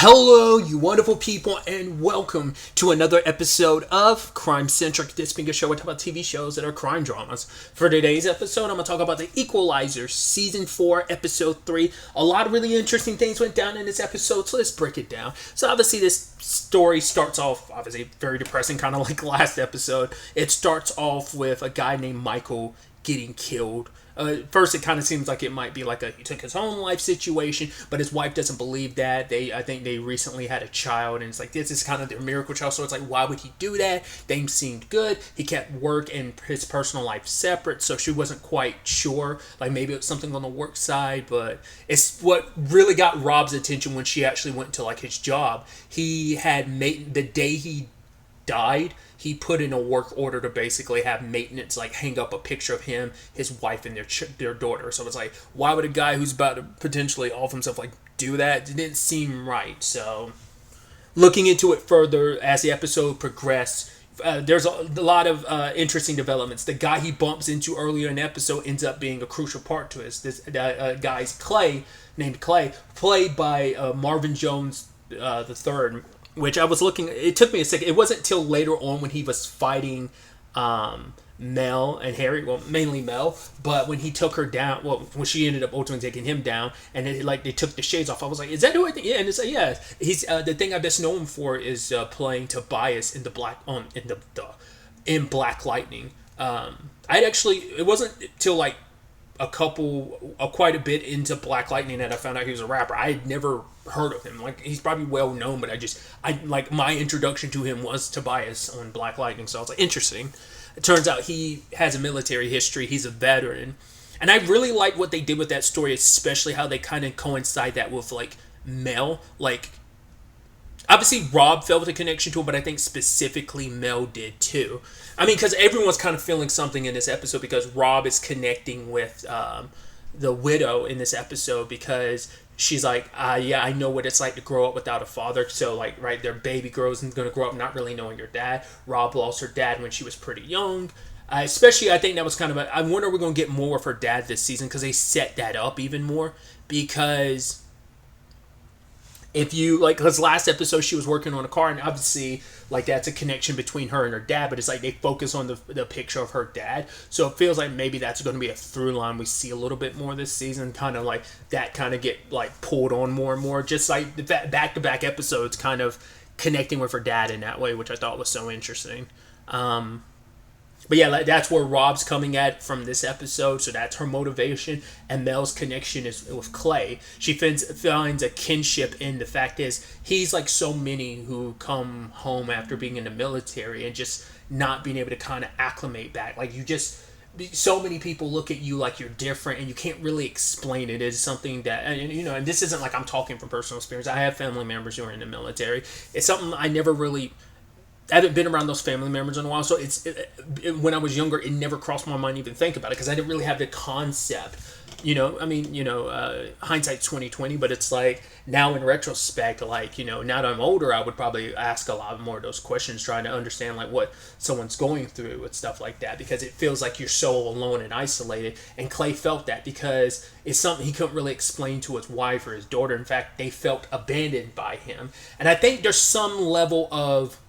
Hello, you wonderful people, and welcome to another episode of Crime Centric. This being a show we talk about TV shows that are crime dramas. For today's episode, I'm going to talk about the Equalizer, Season 4, Episode 3. A lot of really interesting things went down in this episode, so let's break it down. So obviously this story starts off, obviously, very depressing, kind of like last episode. It starts off with a guy named Michael getting killed. First, it kind of seems like it might be like he took his own life situation, but his wife doesn't believe that. I think they recently had a child, and it's like this is kind of their miracle child. So it's like, why would he do that? Things seemed good. He kept work and his personal life separate, so she wasn't quite sure. Like maybe it was something on the work side, but it's what really got Rob's attention when she actually went to like his job. He had made the day he died, he put in a work order to basically have maintenance like hang up a picture of him, his wife, and their daughter. So it's like, why would a guy who's about to potentially off himself like do that? It didn't seem right. So looking into it further as the episode progressed, there's a lot of interesting developments. The guy he bumps into earlier in the episode ends up being a crucial part to this. This guy's named Clay, played by Marvin Jones the third. Which I was looking, it took me a second. It wasn't till later on when he was fighting Mel and Harry, well, mainly Mel, but when he took her down, well, when she ended up ultimately taking him down, and then, like, they took the shades off, I was like, is that who I think? Yeah, and it's like, yeah. He's, the thing I best know him for is playing Tobias in the in Black Lightning. It wasn't till, like, quite a bit into Black Lightning that I found out he was a rapper. I had never heard of him. Like, he's probably well known, but my introduction to him was Tobias on Black Lightning, so I was like, interesting. It turns out he has a military history. He's a veteran. And I really like what they did with that story, especially how they kind of coincide that with, like, Mel. Like, obviously Rob felt a connection to him, but I think specifically Mel did too. I mean, because everyone's kind of feeling something in this episode because Rob is connecting with the widow in this episode because she's like, yeah, I know what it's like to grow up without a father. So, like, right, their baby girl's going to grow up not really knowing her dad. Rob lost her dad when she was pretty young. Especially, I think that was kind of I wonder if we're going to get more of her dad this season because they set that up even more. Because if you, like, because last episode she was working on a car, and obviously, like, that's a connection between her and her dad, but it's like they focus on the picture of her dad. So it feels like maybe that's going to be a through line we see a little bit more this season, kind of like that kind of get, like, pulled on more and more. Just like the back-to-back episodes kind of connecting with her dad in that way, which I thought was so interesting. But yeah, that's where Rob's coming at from this episode, so that's her motivation. And Mel's connection is with Clay. She finds a kinship in the fact is he's like so many who come home after being in the military and just not being able to kind of acclimate back. Like so many people look at you like you're different and you can't really explain it. It's something that, and this isn't like I'm talking from personal experience. I have family members who are in the military. It's something I haven't been around those family members in a while, so when I was younger, it never crossed my mind to even think about it because I didn't really have the concept. Hindsight's 2020, but it's like now in retrospect, like, now that I'm older, I would probably ask a lot more of those questions, trying to understand like what someone's going through with stuff like that, because it feels like you're so alone and isolated. And Clay felt that because it's something he couldn't really explain to his wife or his daughter. In fact, they felt abandoned by him, and I think there's some level of,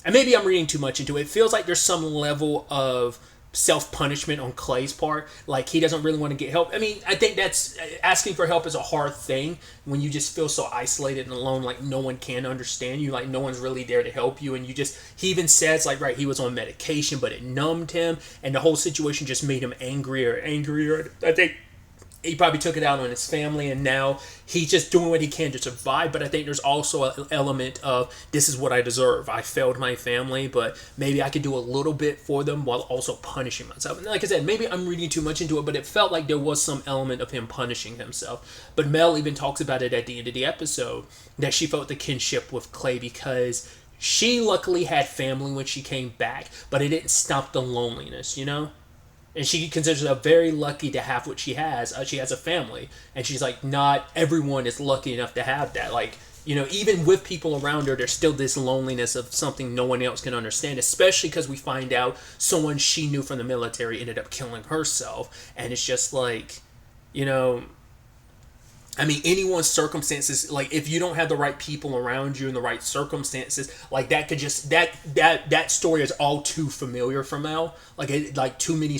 and maybe I'm reading too much into it. It feels like there's some level of self-punishment on Clay's part. Like, he doesn't really want to get help. I mean, I think that's, asking for help is a hard thing when you just feel so isolated and alone, like no one can understand you, like no one's really there to help you, and he even says, like, right, he was on medication, but it numbed him, and the whole situation just made him angrier. I think he probably took it out on his family, and now he's just doing what he can to survive. But I think there's also an element of, this is what I deserve. I failed my family, but maybe I could do a little bit for them while also punishing myself. And like I said, maybe I'm reading too much into it, but it felt like there was some element of him punishing himself. But Mel even talks about it at the end of the episode, that she felt the kinship with Clay because she luckily had family when she came back, but it didn't stop the loneliness, And she considers herself very lucky to have what she has. She has a family. And she's like, not everyone is lucky enough to have that. Like, even with people around her, there's still this loneliness of something no one else can understand, especially because we find out someone she knew from the military ended up killing herself. And it's just like, I mean, anyone's circumstances, like if you don't have the right people around you in the right circumstances, like that could just that story is all too familiar for Mel. Like too many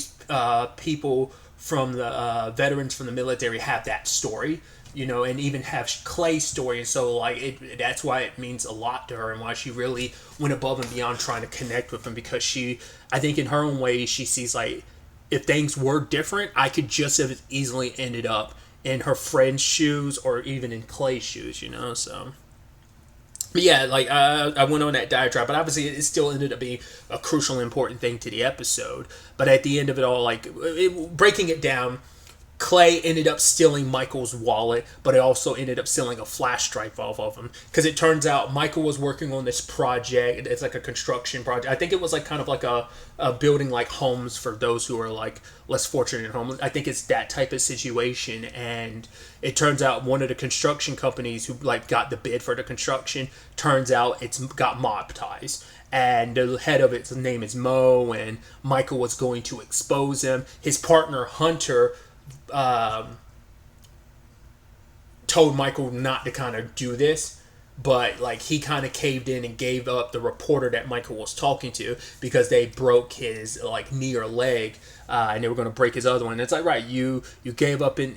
people from the veterans from the military have that story, and even have Clay's story, and so like that's why it means a lot to her and why she really went above and beyond trying to connect with him, because I think in her own way, she sees like if things were different, I could just have easily ended up in her friend's shoes or even in Clay's shoes. So, but yeah, like I went on that diatribe, but obviously it still ended up being a crucial, important thing to the episode. But at the end of it all, like breaking it down, Clay ended up stealing Michael's wallet, but it also ended up stealing a flash drive off of him, because it turns out Michael was working on this project. It's like a construction project. I think it was like kind of like a building like homes for those who are like less fortunate at home. I think it's that type of situation, and it turns out one of the construction companies who like got the bid for the construction, turns out it's got mob ties. And the head of its name is Mo, and Michael was going to expose him. His partner Hunter told Michael not to kind of do this, but like he kind of caved in and gave up the reporter that Michael was talking to, because they broke his like knee or leg, and they were going to break his other one. And it's like, right, you gave up in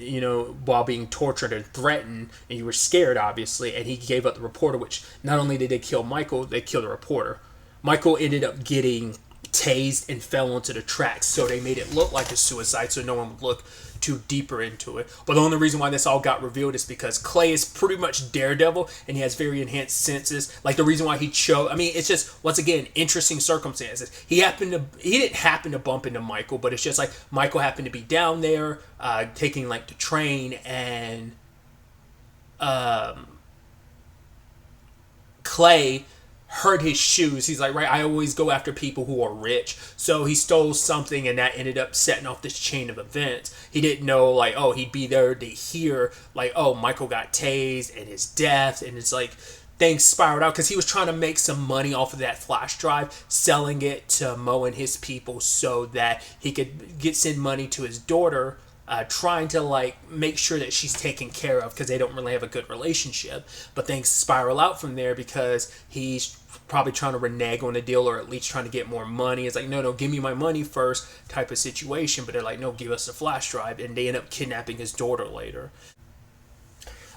while being tortured and threatened, and you were scared obviously, and he gave up the reporter, which not only did they kill Michael, they killed the reporter. Michael ended up getting tased and fell onto the tracks, so they made it look like a suicide so no one would look too deeper into it. But the only reason why this all got revealed is because Clay is pretty much Daredevil, and he has very enhanced senses. Like the reason why he chose, I mean, it's just once again interesting circumstances. He didn't happen to bump into Michael, but it's just like Michael happened to be down there taking like the train, and Clay hurt his shoes. He's like, right, I always go after people who are rich. So he stole something, and that ended up setting off this chain of events. He didn't know, like, oh, he'd be there to hear, like, oh, Michael got tased and his death. And it's like things spiraled out because he was trying to make some money off of that flash drive, selling it to Mo and his people so that he could send money to his daughter, trying to like make sure that she's taken care of, because they don't really have a good relationship. But things spiral out from there because he's probably trying to renege on the deal, or at least trying to get more money. It's like, no, give me my money first type of situation. But they're like, no, give us a flash drive. And they end up kidnapping his daughter later.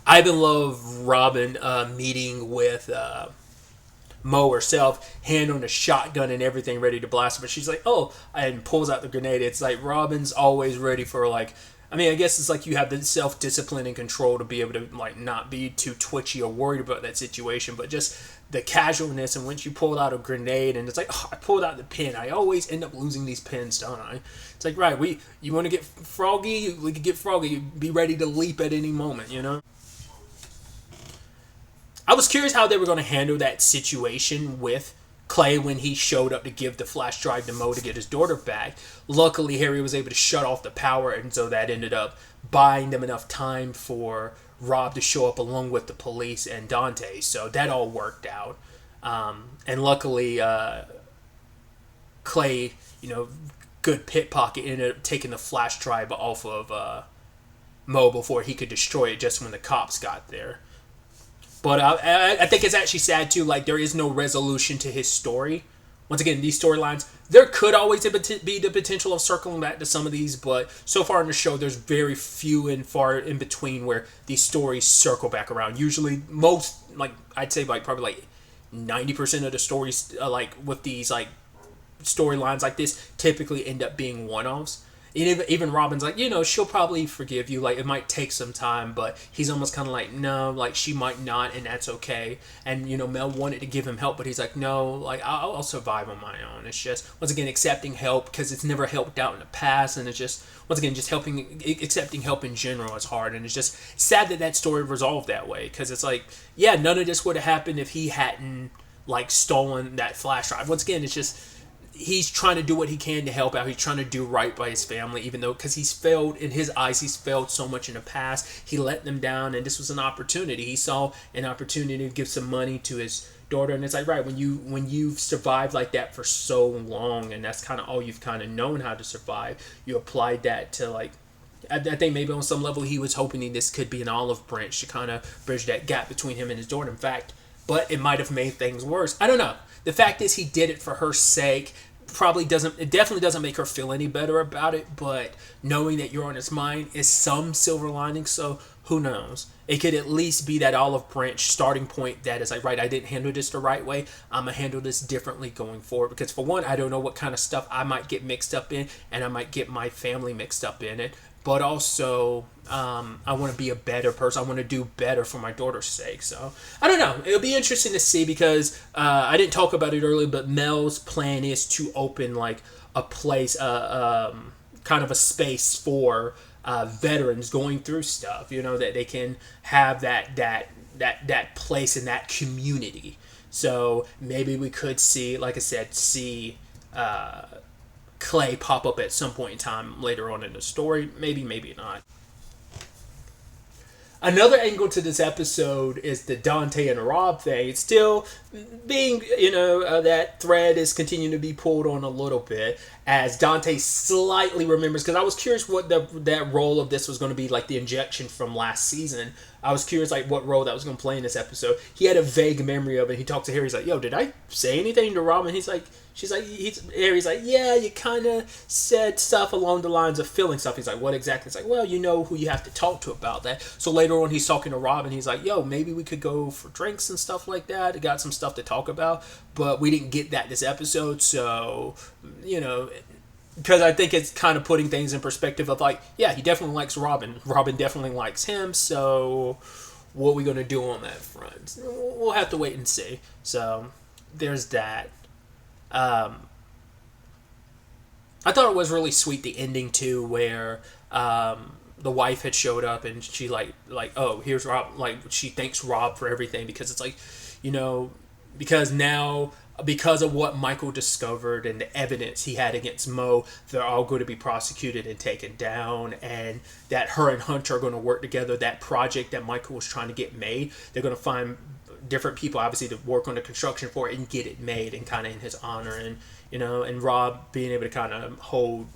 I even love Robin meeting with Mo herself, hand on a shotgun and everything, ready to blast her. But she's like, oh, and pulls out the grenade. It's like Robin's always ready for like, I mean, I guess it's like you have the self-discipline and control to be able to like not be too twitchy or worried about that situation, but just the casualness. And once you pulled out a grenade, and it's like, oh, I pulled out the pin. I always end up losing these pins, don't I? It's like, right, you want to get froggy? We could get froggy. Be ready to leap at any moment. I was curious how they were going to handle that situation with Clay when he showed up to give the flash drive to Mo to get his daughter back. Luckily, Harry was able to shut off the power, and so that ended up buying them enough time for Rob to show up along with the police and Dante. So that all worked out. And luckily, Clay, good pickpocket, ended up taking the flash drive off of Mo before he could destroy it just when the cops got there. But I think it's actually sad, too. Like, there is no resolution to his story. Once again, these storylines, there could always be the potential of circling back to some of these. But so far in the show, there's very few and far in between where these stories circle back around. Usually, most, like, I'd say, like, probably, like, 90% of the stories, like, with these, like, storylines like this typically end up being one-offs. Even Robin's like, she'll probably forgive you. Like, it might take some time, but he's almost kind of like, no, like, she might not, and that's okay. And, Mel wanted to give him help, but he's like, no, like, I'll survive on my own. It's just, once again, accepting help, because it's never helped out in the past, and it's just, once again, just accepting help in general is hard, and it's just sad that story resolved that way, because it's like, yeah, none of this would have happened if he hadn't, like, stolen that flash drive. Once again, it's just, he's trying to do what he can to help out. He's trying to do right by his family, even though, because he's failed, in his eyes, he's failed so much in the past. He let them down, and this was an opportunity. He saw an opportunity to give some money to his daughter, and it's like, right, when you've survived like that for so long, and that's kind of all you've kind of known how to survive, you applied that to, like, I think maybe on some level he was hoping this could be an olive branch to kind of bridge that gap between him and his daughter. In fact, but it might have made things worse. I don't know. The fact is, he did it for her sake. It definitely doesn't make her feel any better about it, but knowing that you're on his mind is some silver lining, so who knows? It could at least be that olive branch starting point that is like, right, I didn't handle this the right way. I'm going to handle this differently going forward. Because for one, I don't know what kind of stuff I might get mixed up in, and I might get my family mixed up in it. But also, I want to be a better person. I want to do better for my daughter's sake. So, I don't know. It'll be interesting to see because I didn't talk about it earlier, but Mel's plan is to open like a place, kind of a space for veterans going through stuff, that they can have that place in that community. So maybe we could see, like I said, Clay pop up at some point in time later on in the story. Maybe not. Another angle to this episode is the Dante and Rob thing. It's still being, that thread is continuing to be pulled on a little bit as Dante slightly remembers, because I was curious what that role of this was going to be, like the injection from last season. I was curious, like, what role that was going to play in this episode. He had a vague memory of it. He talked to Harry. He's like, yo, did I say anything to Robin? Harry's like, yeah, you kind of said stuff along the lines of feeling stuff. He's like, what exactly? It's like, well, you know who you have to talk to about that. So later on, he's talking to Robin. He's like, yo, maybe we could go for drinks and stuff like that. I got some stuff to talk about, but we didn't get that this episode. So, because I think it's kind of putting things in perspective of like, yeah, he definitely likes Robin. Robin definitely likes him. So what are we going to do on that front? We'll have to wait and see. So there's that. I thought it was really sweet, the ending too, where the wife had showed up and she like oh, here's Rob. Like, she thanks Rob for everything because it's like, because of what Michael discovered and the evidence he had against Mo, they're all going to be prosecuted and taken down, and that her and Hunter are going to work together. That project that Michael was trying to get made, they're going to find different people, obviously, to work on the construction for it and get it made, and kind of in his honor, and Rob being able to kind of hold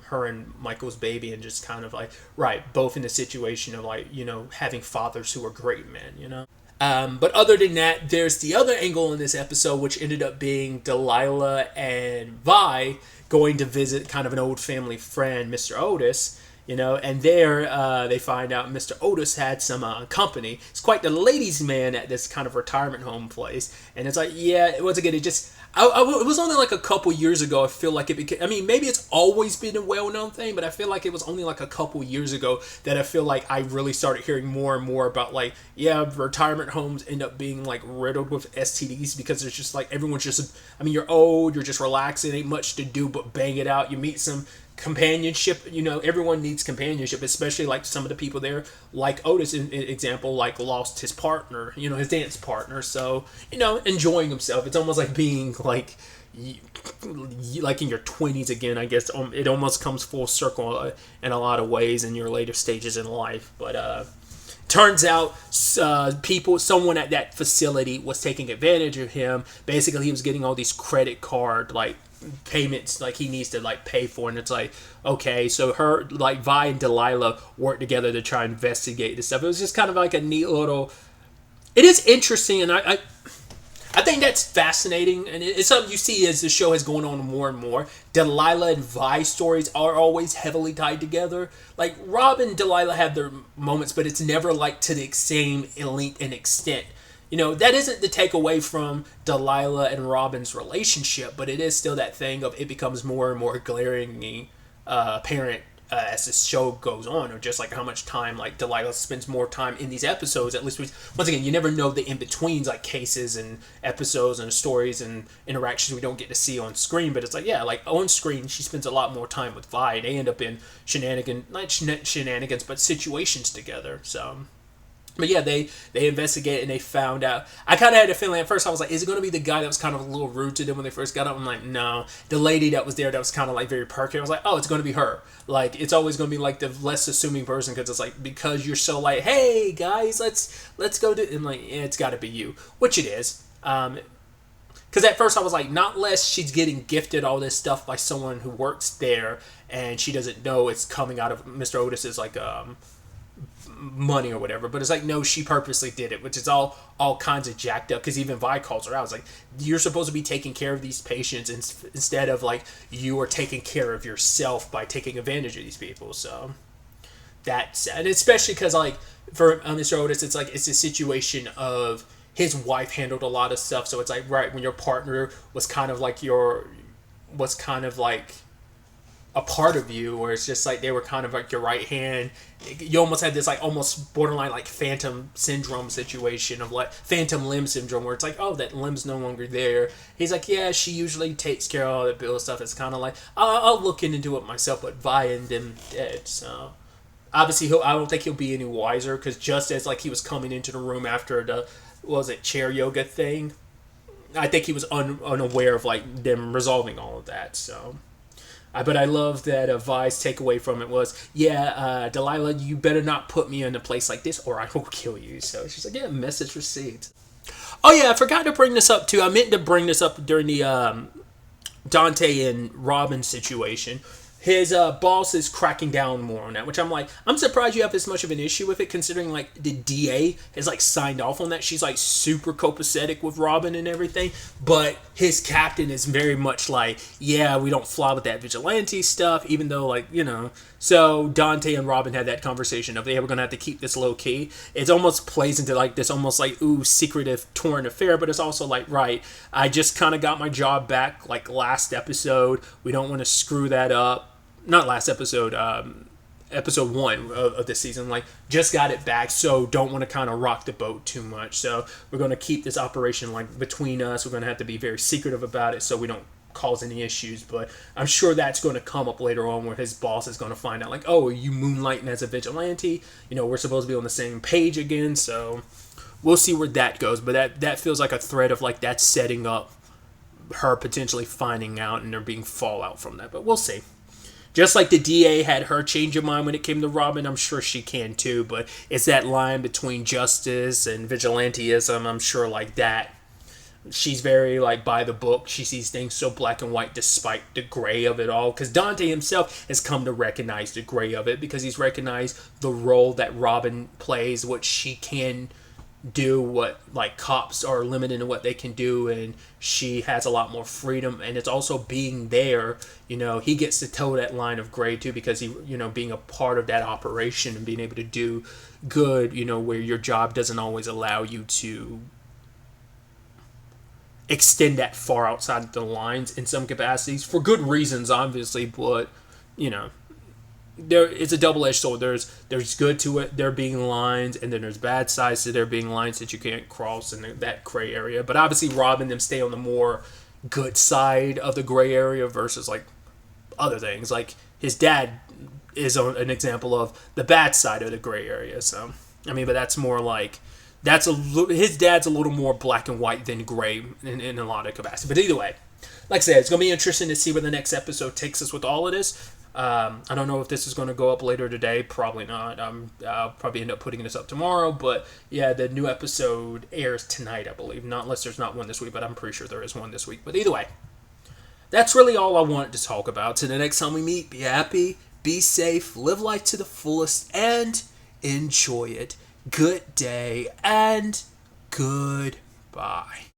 her and Michael's baby, and just kind of like, right, both in the situation of like, having fathers who are great men, But other than that, there's the other angle in this episode, which ended up being Delilah and Vi going to visit kind of an old family friend, Mr. Otis, and there they find out Mr. Otis had some company. It's quite the ladies' man at this kind of retirement home place. And it's like, yeah, once again, it was only like a couple years ago. I feel like it became, maybe it's always been a well-known thing, but I feel like it was only like a couple years ago that I feel like I really started hearing more and more about like, yeah, retirement homes end up being like riddled with STDs because it's just like everyone's just, you're old, you're just relaxing, ain't much to do but bang it out. You meet some companionship, everyone needs companionship, especially like some of the people there, like Otis, in example, like lost his partner, his dance partner, so enjoying himself. It's almost like being like in your 20s again, I guess. It almost comes full circle in a lot of ways in your later stages in life. But turns out someone at that facility was taking advantage of him. Basically, he was getting all these credit card payments he needs to pay for, and it's like, okay, so her Vi and Delilah work together to try and investigate this stuff. It was just kind of like a neat little, it is interesting, and I think that's fascinating, and it's something you see as the show has gone on more and more. Delilah and Vi stories are always heavily tied together. Like, Rob and Delilah have their moments, but it's never to the same length and extent. That isn't to take away from Delilah and Robin's relationship, but it is still that thing of it becomes more and more glaringly apparent as the show goes on, or just how much time Delilah spends more time in these episodes. At least once again, you never know the in-betweens, cases and episodes and stories and interactions we don't get to see on screen, but it's on screen she spends a lot more time with Vi. They end up in not shenanigans, but situations together. So, but yeah, they investigated and they found out. I kind of had a feeling at first. I was like, is it going to be the guy that was kind of a little rude to them when they first got up? I'm like, no. The lady that was there that was kind of very perky. I was like, oh, it's going to be her. It's always going to be the less assuming person, because it's because you're so hey guys, let's go do. And yeah, it's got to be you, which it is. Because at first I was like, not unless she's getting gifted all this stuff by someone who works there and she doesn't know it's coming out of Mr. Otis's like money or whatever. But it's like, no, she purposely did it, which is all kinds of jacked up. Because even Vi calls her out. It's like, you're supposed to be taking care of these patients instead of like you are taking care of yourself by taking advantage of these people. So that's sad, and especially because like for Mr. Otis, it's like it's a situation of his wife handled a lot of stuff. So it's like, right, when your partner was kind of like a part of you, where it's just like they were kind of like your right hand. You almost had this like almost borderline like phantom syndrome situation of like phantom limb syndrome, where it's like, oh, that limb's no longer there. He's like, yeah, she usually takes care of all that bill stuff. It's kind of like, I'll look into it myself, but Vi and them dead. So obviously I don't think he'll be any wiser, because just as like he was coming into the room after the chair yoga thing, I think he was unaware of like them resolving all of that. So but I love that Vi's takeaway from it was, Delilah, you better not put me in a place like this or I will kill you. So she's like, yeah, message received. Oh yeah, I forgot to bring this up too. I meant to bring this up during the Dante and Robin situation. His boss is cracking down more on that, which I'm like, I'm surprised you have this much of an issue with it, considering like the DA has like signed off on that. She's like super copacetic with Robin and everything, but his captain is very much like, yeah, we don't fly with that vigilante stuff, even though like, so Dante and Robin had that conversation of, yeah, we're gonna have to keep this low key. It almost plays into like this almost like, ooh, secretive torn affair, but it's also like, right, I just kind of got my job back like last episode. We don't want to screw that up. Not last episode, episode 1 of this season. Like, just got it back, so don't want to kind of rock the boat too much. So we're going to keep this operation like between us. We're going to have to be very secretive about it so we don't cause any issues. But I'm sure that's going to come up later on, where his boss is going to find out like, oh, are you moonlighting as a vigilante? We're supposed to be on the same page again. So we'll see where that goes. But that feels like a thread of like that's setting up her potentially finding out and there being fallout from that. But we'll see. Just like the DA had her change of mind when it came to Robin, I'm sure she can too, but it's that line between justice and vigilanteism, I'm sure like that. She's very like by the book. She sees things so black and white despite the gray of it all, because Dante himself has come to recognize the gray of it, because he's recognized the role that Robin plays, what she can do, what like cops are limited in what they can do, and she has a lot more freedom. And it's also being there, he gets to toe that line of gray too, because he, being a part of that operation and being able to do good, where your job doesn't always allow you to extend that far outside the lines in some capacities, for good reasons obviously, but it's a double-edged sword. There's good to it, there being lines, and then there's bad sides to there being lines that you can't cross in that gray area. But obviously Robin them stay on the more good side of the gray area versus like other things. Like his dad is an example of the bad side of the gray area. So I mean, but that's more like his dad's a little more black and white than gray in a lot of capacity. But either way, like I said, it's gonna be interesting to see where the next episode takes us with all of this. I don't know if this is going to go up later today. Probably not. I'll probably end up putting this up tomorrow. But yeah, the new episode airs tonight, I believe. Not unless there's not one this week, but I'm pretty sure there is one this week. But either way, that's really all I wanted to talk about. So the next time we meet, be happy, be safe, live life to the fullest, and enjoy it. Good day and goodbye.